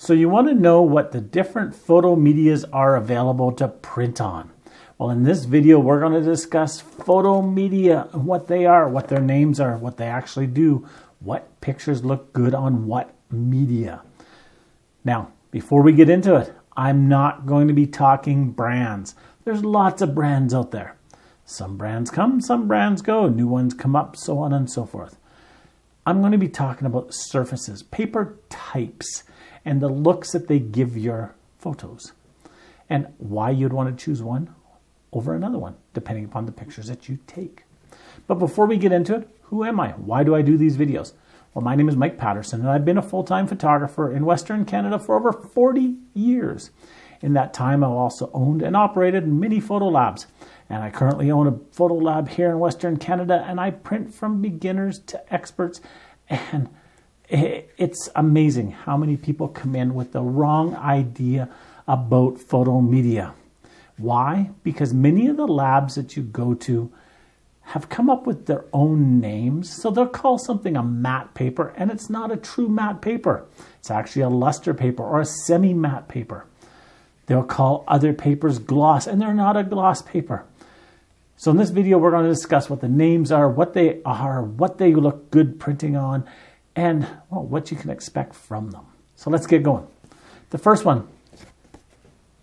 So you want to know what the different photo medias are available to print on. Well, in this video, we're going to discuss photo media, what they are, what their names are, what they actually do, what pictures look good on what media. Now, before we get into it, I'm not going to be talking brands. There's lots of brands out there. Some brands come, some brands go, new ones come up, so on and so forth. I'm going to be talking about surfaces, paper types, and the looks that they give your photos, and why you'd want to choose one over another one, depending upon the pictures that you take. But before we get into it, who am I? Why do I do these videos? Well, my name is Mike Patterson, and I've been a full-time photographer in Western Canada for over 40 years. In that time, I've also owned and operated many photo labs, and I currently own a photo lab here in Western Canada, and I print from beginners to experts, and it's amazing how many people come in with the wrong idea about photo media. Why? Because many of the labs that you go to have come up with their own names. So they'll call something a matte paper, and it's not a true matte paper. It's actually a luster paper or a semi-matte paper. They'll call other papers gloss, and they're not a gloss paper. So in this video, we're going to discuss what the names are, what they look good printing on, and well, what you can expect from them. So let's get going. The first one,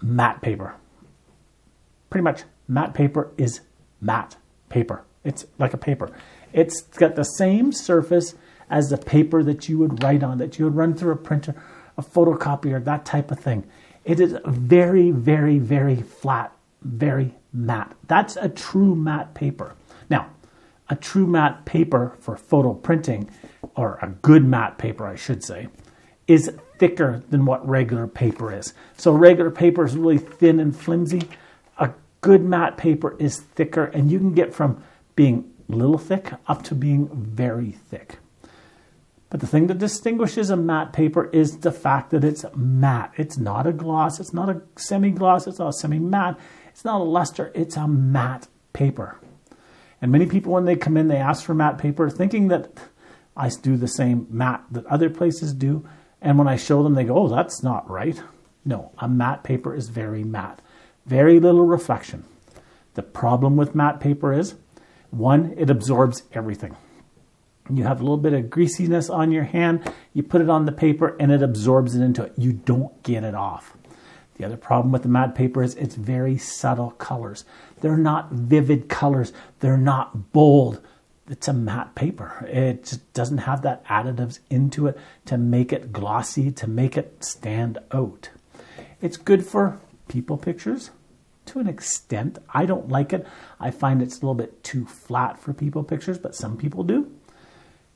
matte paper. Pretty much, matte paper is matte paper. It's like a paper. It's got the same surface as the paper that you would write on, that you would run through a printer, a photocopier, that type of thing. It is very, very, very flat, very matte. That's a true matte paper. Now, a true matte paper for photo printing, or a good matte paper, I should say, is thicker than what regular paper is. So regular paper is really thin and flimsy. A good matte paper is thicker, and you can get from being a little thick up to being very thick. But the thing that distinguishes a matte paper is the fact that it's matte. It's not a gloss, it's not a semi-gloss, it's not a semi-matte, it's not a luster, it's a matte paper. And many people, when they come in, they ask for matte paper, thinking that I do the same matte that other places do. And when I show them, they go, oh, that's not right. No, a matte paper is very matte. Very little reflection. The problem with matte paper is, one, it absorbs everything. You have a little bit of greasiness on your hand, you put it on the paper, and it absorbs it into it. You don't get it off. The other problem with the matte paper is it's very subtle colors. They're not vivid colors. They're not bold. It's a matte paper. It just doesn't have that additives into it to make it glossy, to make it stand out. It's good for people pictures to an extent. I don't like it. I find it's a little bit too flat for people pictures, but some people do.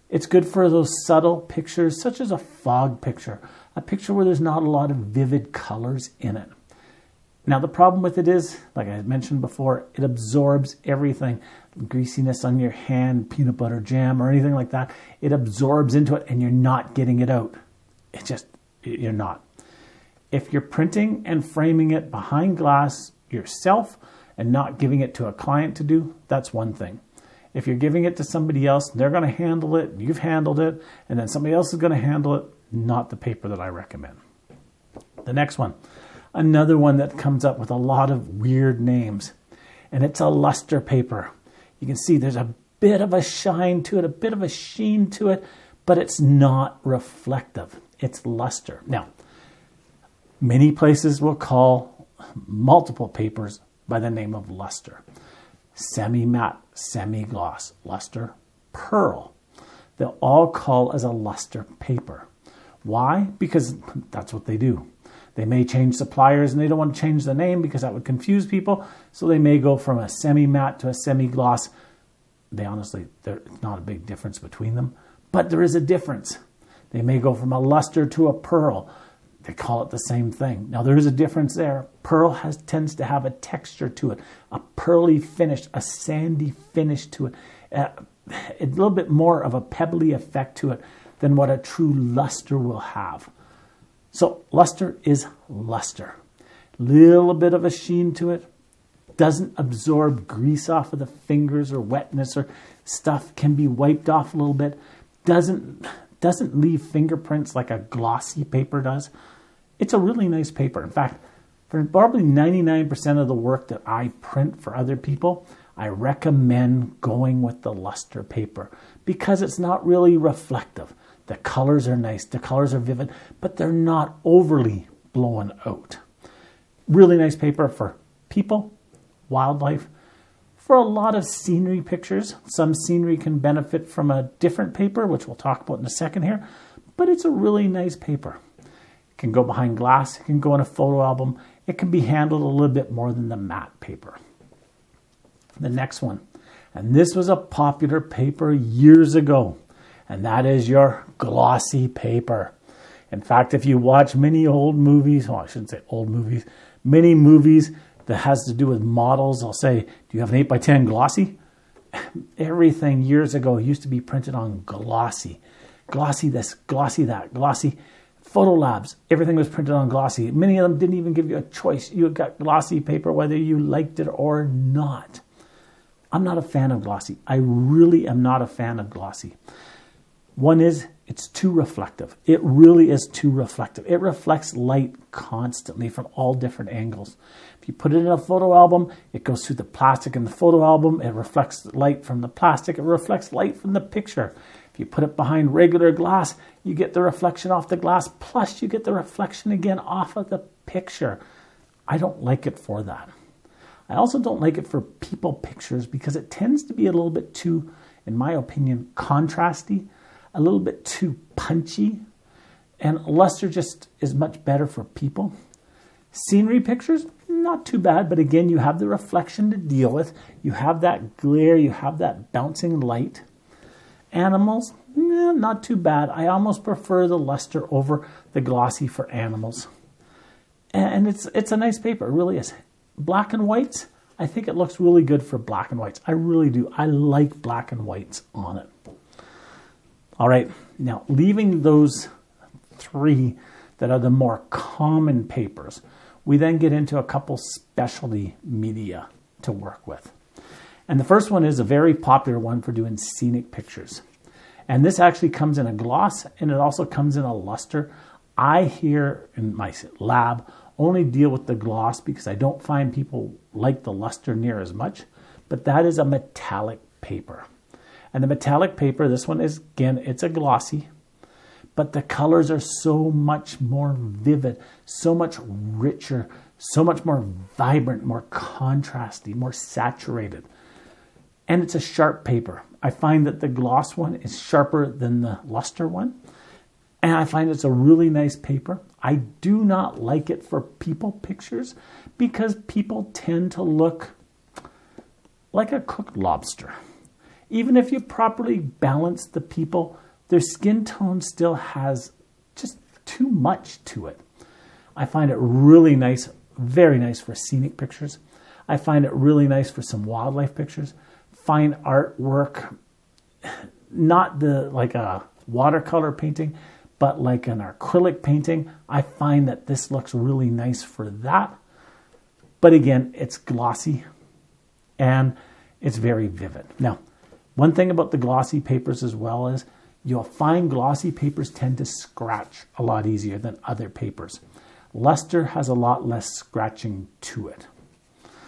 It's good for those subtle pictures, such as a fog picture, a picture where there's not a lot of vivid colors in it. Now, the problem with it is, like I mentioned before, it absorbs everything. Greasiness on your hand, peanut butter jam, or anything like that. It absorbs into it, and you're not getting it out. You're not. If you're printing and framing it behind glass yourself and not giving it to a client to do, that's one thing. If you're giving it to somebody else, they're going to handle it, you've handled it, and then somebody else is going to handle it, not the paper that I recommend. The next one, another one that comes up with a lot of weird names, and it's a luster paper. You can see there's a bit of a shine to it, a bit of a sheen to it, but it's not reflective. It's luster. Now, many places will call multiple papers by the name of luster. Semi-matte, semi-gloss, luster, pearl. They'll all call as a luster paper. Why? Because that's what they do. They may change suppliers and they don't want to change the name because that would confuse people. So they may go from a semi-matte to a semi-gloss. There's not a big difference between them, but there is a difference. They may go from a luster to a pearl. They call it the same thing. Now, there is a difference there. Pearl tends to have a texture to it, a pearly finish, a sandy finish to it, a little bit more of a pebbly effect to it than what a true luster will have. So luster is luster. Little bit of a sheen to it. Doesn't absorb grease off of the fingers or wetness or stuff. Can be wiped off a little bit. Doesn't leave fingerprints like a glossy paper does. It's a really nice paper. In fact, for probably 99% of the work that I print for other people, I recommend going with the luster paper because it's not really reflective. The colors are nice, the colors are vivid, but they're not overly blown out. Really nice paper for people, wildlife, for a lot of scenery pictures. Some scenery can benefit from a different paper, which we'll talk about in a second here, but it's a really nice paper. It can go behind glass, it can go in a photo album, it can be handled a little bit more than the matte paper. The next one, and this was a popular paper years ago, and that is your glossy paper. In fact, if you watch many old movies, well, I shouldn't say old movies, many movies that has to do with models, they'll say, do you have an 8x10 glossy? Everything years ago used to be printed on glossy. Glossy this, glossy that, glossy. Photo labs, everything was printed on glossy. Many of them didn't even give you a choice. You got glossy paper whether you liked it or not. I'm not a fan of glossy. I really am not a fan of glossy. One is, it's too reflective. It really is too reflective. It reflects light constantly from all different angles. If you put it in a photo album, it goes through the plastic in the photo album. It reflects light from the plastic. It reflects light from the picture. If you put it behind regular glass, you get the reflection off the glass, plus you get the reflection again off of the picture. I don't like it for that. I also don't like it for people pictures because it tends to be a little bit too, in my opinion, contrasty, a little bit too punchy, and luster just is much better for people. Scenery pictures, not too bad, but again, you have the reflection to deal with. You have that glare, you have that bouncing light. Animals, not too bad. I almost prefer the luster over the glossy for animals. And it's a nice paper, it really is. Black and whites, I think it looks really good for black and whites. I really do. I like black and whites on it. All right, now leaving those three that are the more common papers, we then get into a couple specialty media to work with. And the first one is a very popular one for doing scenic pictures. And this actually comes in a gloss and it also comes in a luster. I here in my lab only deal with the gloss because I don't find people like the luster near as much, but that is a metallic paper. And the metallic paper, this one is, again, it's a glossy, but the colors are so much more vivid, so much richer, so much more vibrant, more contrasty, more saturated. And it's a sharp paper. I find that the gloss one is sharper than the luster one. And I find it's a really nice paper. I do not like it for people pictures because people tend to look like a cooked lobster. Even if you properly balance the people, their skin tone still has just too much to it. I find it really nice, very nice for scenic pictures. I find it really nice for some wildlife pictures. Fine artwork, not like a watercolor painting, but like an acrylic painting. I find that this looks really nice for that. But again, it's glossy and it's very vivid. Now, one thing about the glossy papers as well is you'll find glossy papers tend to scratch a lot easier than other papers. Luster has a lot less scratching to it.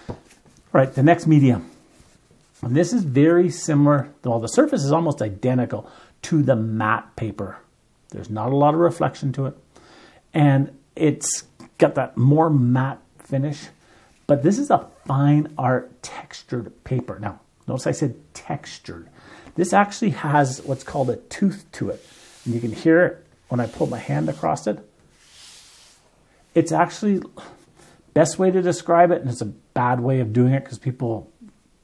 All right, the next medium. And this is very similar, well, the surface is almost identical to the matte paper. There's not a lot of reflection to it. And it's got that more matte finish. But this is a fine art textured paper. Now, notice I said textured. This actually has what's called a tooth to it. And you can hear it when I pull my hand across it. It's actually, best way to describe it, and it's a bad way of doing it because people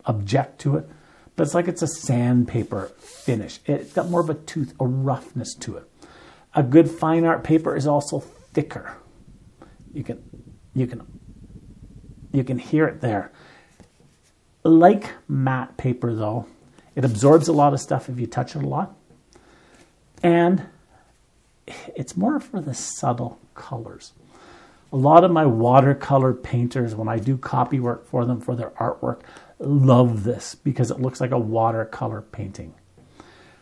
object to it, but it's like it's a sandpaper finish. It's got more of a tooth, a roughness to it. A good fine art paper is also thicker. You can hear it there. Like matte paper though, it absorbs a lot of stuff if you touch it a lot. And it's more for the subtle colors. A lot of my watercolor painters, when I do copy work for them for their artwork, love this because it looks like a watercolor painting.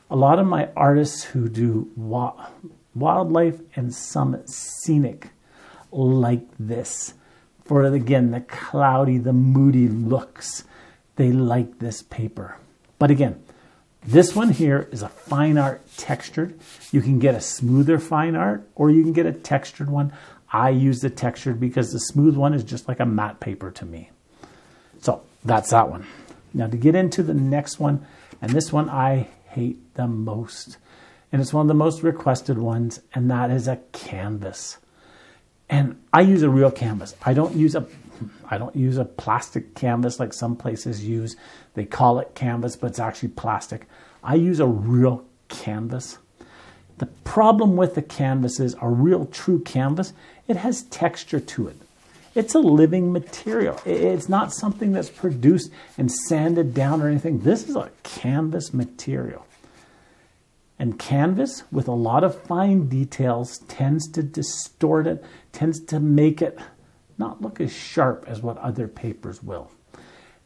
A lot of my artists who do wildlife and some scenic, like this. For, again, the cloudy, the moody looks. They like this paper. But again, this one here is a fine art textured. You can get a smoother fine art or you can get a textured one. I use the textured because the smooth one is just like a matte paper to me. So that's that one. Now to get into the next one, and this one I hate the most. And it's one of the most requested ones, and that is a canvas. And I use a real canvas. I don't use a plastic canvas like some places use. They call it canvas, but it's actually plastic. I use a real canvas. The problem with the canvas is a real true canvas, it has texture to it. It's a living material. It's not something that's produced and sanded down or anything. This is a canvas material. And canvas, with a lot of fine details, tends to distort it, tends to make it not look as sharp as what other papers will.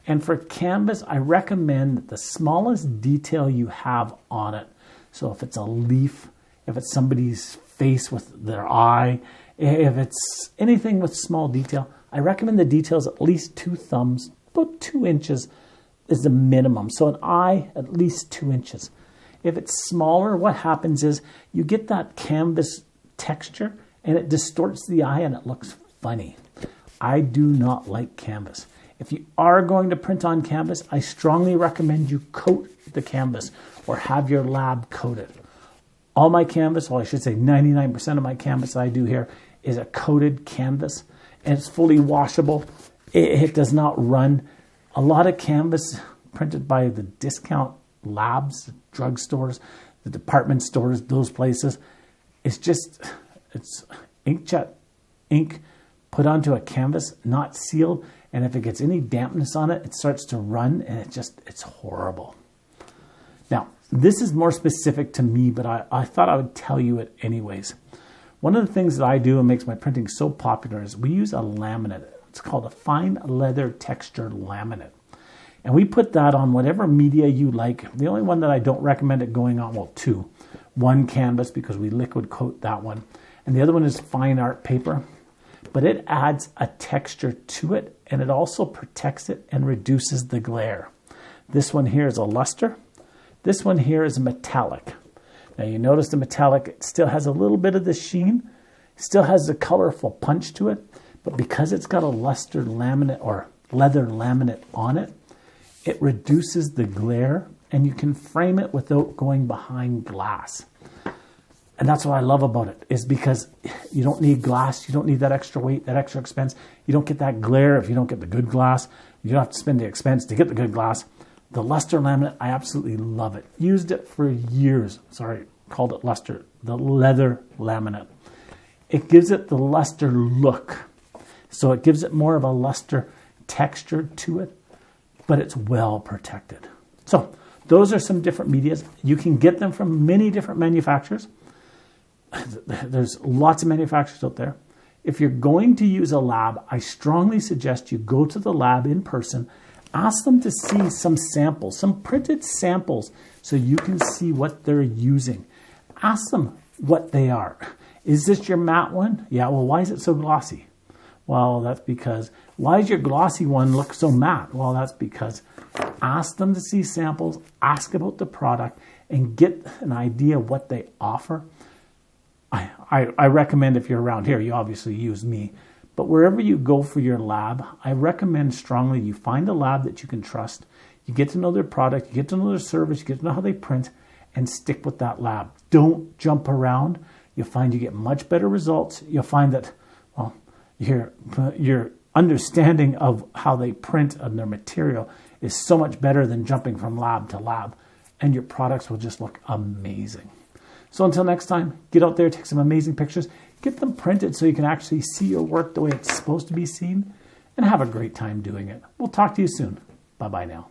And for canvas, I recommend that the smallest detail you have on it, so if it's a leaf, if it's somebody's face with their eye, if it's anything with small detail, I recommend the details at least 2 thumbs, about 2 inches is the minimum. So an eye, at least 2 inches. If it's smaller, what happens is you get that canvas texture and it distorts the eye and it looks funny. I do not like canvas. If you are going to print on canvas, I strongly recommend you coat the canvas or have your lab coat it. All my canvas, well, I should say 99% of my canvas I do here is a coated canvas, and it's fully washable. It does not run. A lot of canvas printed by the discount labs, drugstores, the department stores, those places, it's inkjet ink put onto a canvas, not sealed, and if it gets any dampness on it, it starts to run, and it's horrible. Now, this is more specific to me, but I thought I would tell you it anyways. One of the things that I do and makes my printing so popular is we use a laminate. It's called a fine leather texture laminate. And we put that on whatever media you like. The only one that I don't recommend it going on, well, 2. One canvas because we liquid coat that one. And the other one is fine art paper. But it adds a texture to it, and it also protects it and reduces the glare. This one here is a luster. This one here is a metallic. Now you notice the metallic, it still has a little bit of the sheen, still has the colorful punch to it, but because it's got a luster laminate or leather laminate on it, it reduces the glare and you can frame it without going behind glass. And that's what I love about it, is because you don't need glass, you don't need that extra weight, that extra expense. You don't get that glare if you don't get the good glass. You don't have to spend the expense to get the good glass. The luster laminate, I absolutely love it. Used it for years. Sorry, called it luster. The leather laminate. It gives it the luster look. So it gives it more of a luster texture to it, but it's well protected. So those are some different medias. You can get them from many different manufacturers. There's lots of manufacturers out there. If you're going to use a lab, I strongly suggest you go to the lab in person. Ask them to see some samples, some printed samples, so you can see what they're using. Ask them what they are. Is this your matte one? Yeah, well, why is it so glossy? Well, that's because, why does your glossy one look so matte? Well, that's because ask them to see samples, ask about the product, and get an idea of what they offer. I recommend, if you're around here, you obviously use me, but wherever you go for your lab, I recommend strongly you find a lab that you can trust. You get to know their product, you get to know their service, you get to know how they print, and stick with that lab. Don't jump around. You'll find you get much better results. You'll find that, well, your understanding of how they print and their material is so much better than jumping from lab to lab, and your products will just look amazing. So until next time, get out there, take some amazing pictures, get them printed so you can actually see your work the way it's supposed to be seen, and have a great time doing it. We'll talk to you soon. Bye-bye now.